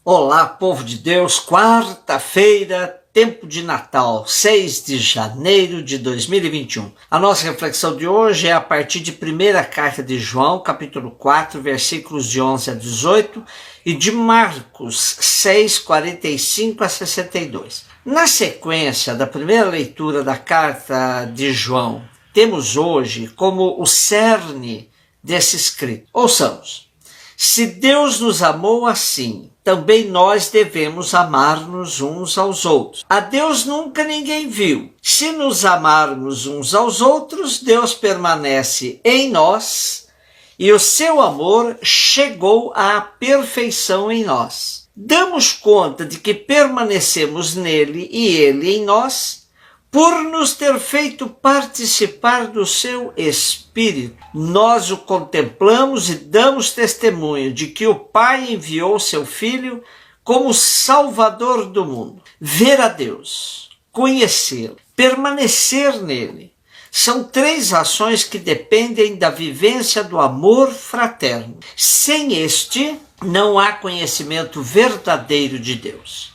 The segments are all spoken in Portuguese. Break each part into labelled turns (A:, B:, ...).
A: Olá, povo de Deus, quarta-feira, tempo de Natal, 6 de janeiro de 2021. A nossa reflexão de hoje é a partir de 1ª carta de João, capítulo 4, versículos de 11 a 18 e de Marcos 6, 45 a 62. Na sequência da primeira leitura da carta de João, temos hoje como o cerne desse escrito. Ouçamos. Se Deus nos amou assim, também nós devemos amar-nos uns aos outros. A Deus nunca ninguém viu. Se nos amarmos uns aos outros, Deus permanece em nós e o seu amor chegou à perfeição em nós. Damos conta de que permanecemos nele e ele em nós, por nos ter feito participar do seu Espírito. Nós o contemplamos e damos testemunho de que o Pai enviou seu Filho como Salvador do mundo. Ver a Deus, conhecê-lo, permanecer nele, são 3 ações que dependem da vivência do amor fraterno. Sem este, não há conhecimento verdadeiro de Deus.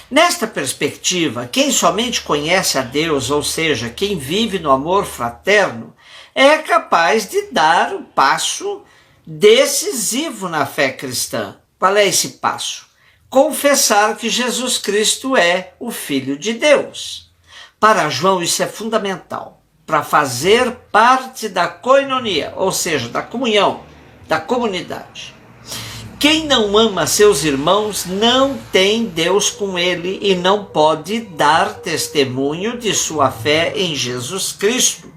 A: Nesta perspectiva, quem somente conhece a Deus, ou seja, quem vive no amor fraterno, é capaz de dar o passo decisivo na fé cristã. Qual é esse passo? Confessar que Jesus Cristo é o Filho de Deus. Para João isso é fundamental, para fazer parte da koinonia, ou seja, da comunhão, da comunidade. Quem não ama seus irmãos não tem Deus com ele e não pode dar testemunho de sua fé em Jesus Cristo,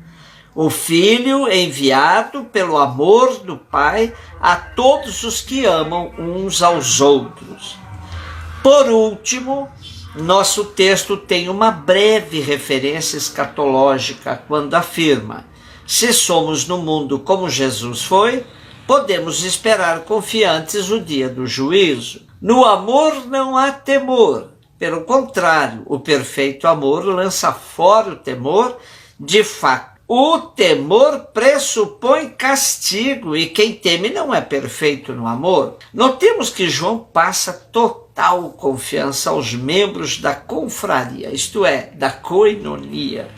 A: o Filho enviado pelo amor do Pai a todos os que amam uns aos outros. Por último, nosso texto tem uma breve referência escatológica quando afirma: se somos no mundo como Jesus foi, podemos esperar confiantes o dia do juízo. No amor não há temor. Pelo contrário, o perfeito amor lança fora o temor. De fato, o temor pressupõe castigo e quem teme não é perfeito no amor. Notemos que João passa total confiança aos membros da confraria, isto é, da koinonia.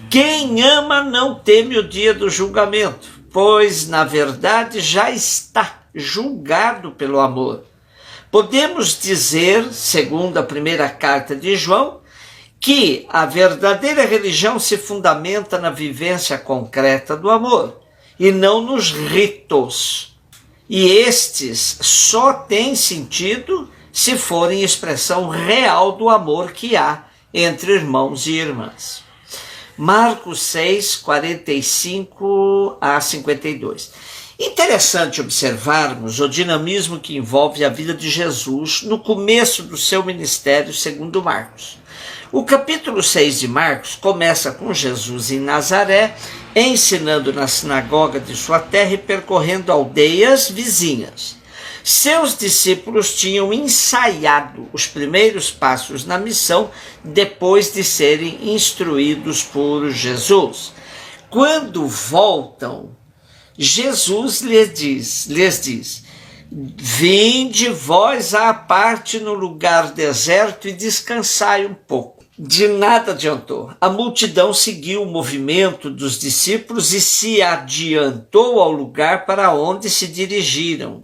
A: Quem ama não teme o dia do julgamento, pois, na verdade, já está julgado pelo amor. Podemos dizer, segundo a 1ª carta de João, que a verdadeira religião se fundamenta na vivência concreta do amor, e não nos ritos. E estes só têm sentido se forem expressão real do amor que há entre irmãos e irmãs. Marcos 6, 45 a 52. Interessante observarmos o dinamismo que envolve a vida de Jesus no começo do seu ministério segundo Marcos. O capítulo 6 de Marcos começa com Jesus em Nazaré, ensinando na sinagoga de sua terra e percorrendo aldeias vizinhas. Seus discípulos tinham ensaiado os primeiros passos na missão depois de serem instruídos por Jesus. Quando voltam, Jesus lhes diz: vinde vós à parte no lugar deserto e descansai um pouco. De nada adiantou. A multidão seguiu o movimento dos discípulos e se adiantou ao lugar para onde se dirigiram,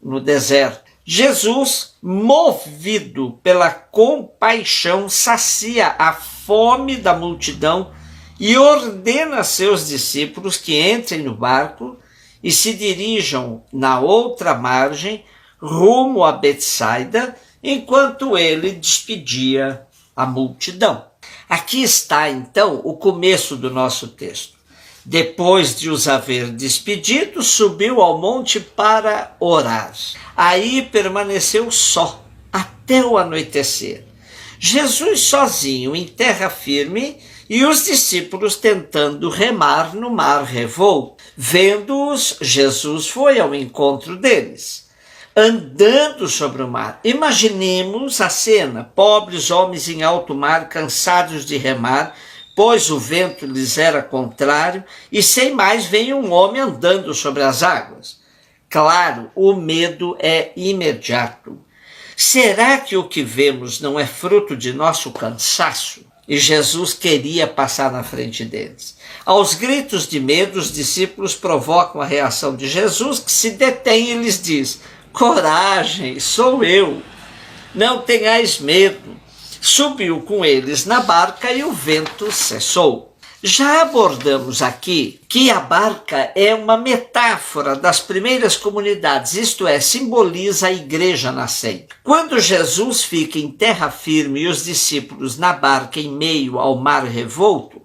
A: no deserto. Jesus, movido pela compaixão, sacia a fome da multidão e ordena a seus discípulos que entrem no barco e se dirijam na outra margem, rumo a Betsaida, enquanto ele despedia a multidão. Aqui está, então, o começo do nosso texto. Depois de os haver despedido, subiu ao monte para orar. Aí permaneceu só, até o anoitecer. Jesus sozinho em terra firme e os discípulos tentando remar no mar revolto. Vendo-os, Jesus foi ao encontro deles, andando sobre o mar. Imaginemos a cena: pobres homens em alto mar, cansados de remar, pois o vento lhes era contrário, e sem mais vem um homem andando sobre as águas. Claro, o medo é imediato. Será que o que vemos não é fruto de nosso cansaço? E Jesus queria passar na frente deles. Aos gritos de medo, os discípulos provocam a reação de Jesus, que se detém e lhes diz: coragem, sou eu, não tenhais medo. Subiu com eles na barca e o vento cessou. Já abordamos aqui que a barca é uma metáfora das primeiras comunidades, isto é, simboliza a igreja nascente. Quando Jesus fica em terra firme e os discípulos na barca em meio ao mar revolto,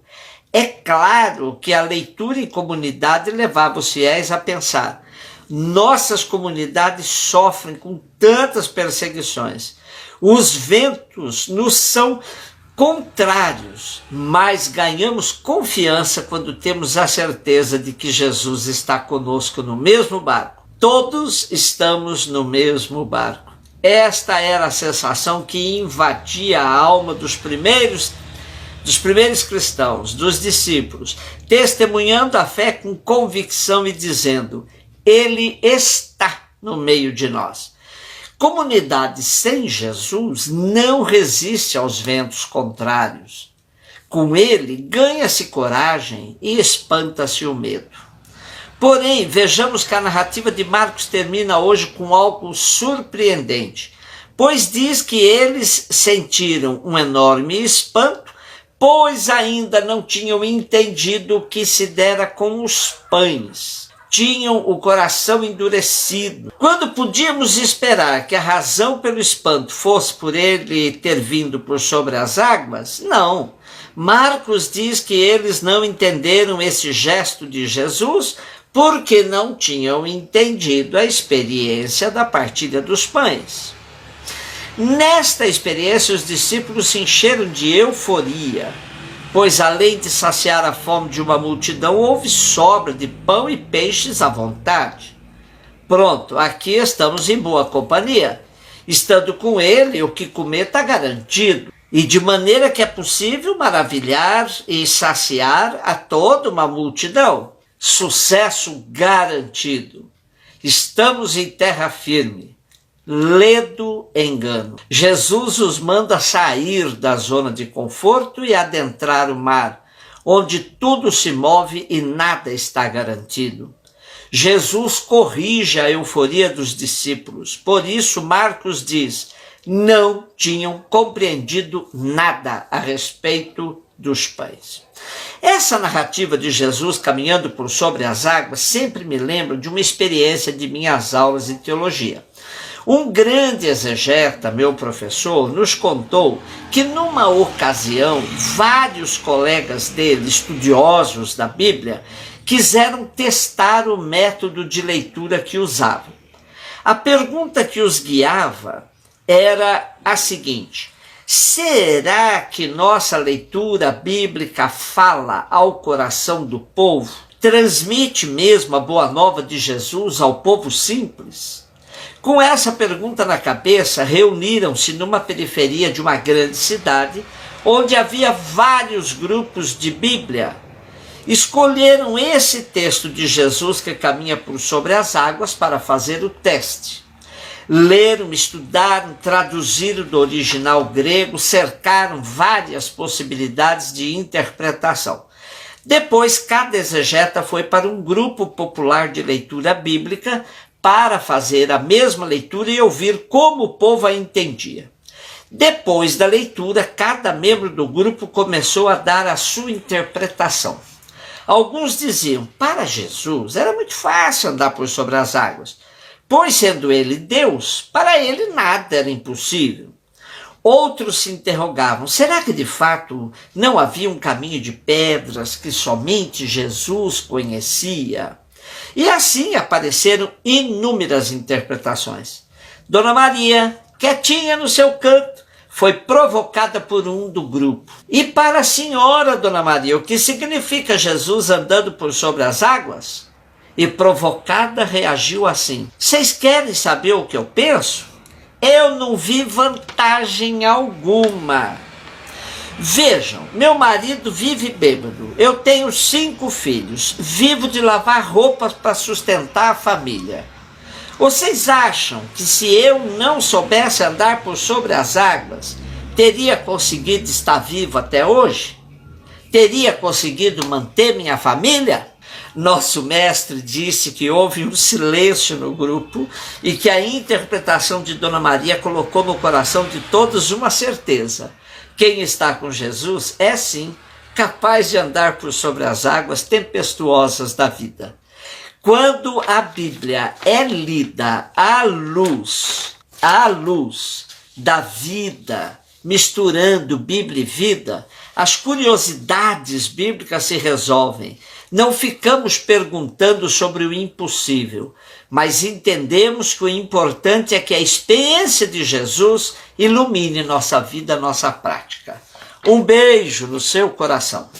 A: é claro que a leitura em comunidade levava os fiéis a pensar: nossas comunidades sofrem com tantas perseguições, os ventos nos são contrários, mas ganhamos confiança quando temos a certeza de que Jesus está conosco no mesmo barco. Todos estamos no mesmo barco. Esta era a sensação que invadia a alma dos primeiros cristãos, dos discípulos, testemunhando a fé com convicção e dizendo: Ele está no meio de nós. Comunidade sem Jesus não resiste aos ventos contrários. Com ele, ganha-se coragem e espanta-se o medo. Porém, vejamos que a narrativa de Marcos termina hoje com algo surpreendente, pois diz que eles sentiram um enorme espanto, pois ainda não tinham entendido o que se dera com os pães. Tinham o coração endurecido. Quando podíamos esperar que a razão pelo espanto fosse por ele ter vindo por sobre as águas? Não. Marcos diz que eles não entenderam esse gesto de Jesus porque não tinham entendido a experiência da partilha dos pães. Nesta experiência, os discípulos se encheram de euforia, pois além de saciar a fome de uma multidão, houve sobra de pão e peixes à vontade. Pronto, aqui estamos em boa companhia. Estando com ele, o que comer está garantido. E de maneira que é possível maravilhar e saciar a toda uma multidão. Sucesso garantido. Estamos em terra firme. Ledo engano. Jesus os manda sair da zona de conforto e adentrar o mar, onde tudo se move e nada está garantido. Jesus corrige a euforia dos discípulos. Por isso, Marcos diz: não tinham compreendido nada a respeito dos pães. Essa narrativa de Jesus caminhando por sobre as águas sempre me lembra de uma experiência de minhas aulas de teologia. Um grande exegeta, meu professor, nos contou que numa ocasião, vários colegas dele, estudiosos da Bíblia, quiseram testar o método de leitura que usavam. A pergunta que os guiava era a seguinte: será que nossa leitura bíblica fala ao coração do povo? Transmite mesmo a boa nova de Jesus ao povo simples? Com essa pergunta na cabeça, reuniram-se numa periferia de uma grande cidade, onde havia vários grupos de Bíblia. Escolheram esse texto de Jesus que caminha por sobre as águas para fazer o teste. Leram, estudaram, traduziram do original grego, cercaram várias possibilidades de interpretação. Depois, cada exegeta foi para um grupo popular de leitura bíblica para fazer a mesma leitura e ouvir como o povo a entendia. Depois da leitura, cada membro do grupo começou a dar a sua interpretação. Alguns diziam: para Jesus era muito fácil andar por sobre as águas, pois sendo ele Deus, para ele nada era impossível. Outros se interrogavam: será que de fato não havia um caminho de pedras que somente Jesus conhecia? E assim apareceram inúmeras interpretações. Dona Maria, quietinha no seu canto, foi provocada por um do grupo. E para a senhora, Dona Maria, o que significa Jesus andando por sobre as águas? E provocada reagiu assim: vocês querem saber o que eu penso? Eu não vi vantagem alguma. Vejam, meu marido vive bêbado, eu tenho 5 filhos, vivo de lavar roupas para sustentar a família. Vocês acham que se eu não soubesse andar por sobre as águas, teria conseguido estar vivo até hoje? Teria conseguido manter minha família? Nosso mestre disse que houve um silêncio no grupo e que a interpretação de Dona Maria colocou no coração de todos uma certeza. Quem está com Jesus é sim capaz de andar por sobre as águas tempestuosas da vida. Quando a Bíblia é lida à luz da vida, misturando Bíblia e vida, as curiosidades bíblicas se resolvem. Não ficamos perguntando sobre o impossível, mas entendemos que o importante é que a experiência de Jesus ilumine nossa vida, nossa prática. Um beijo no seu coração.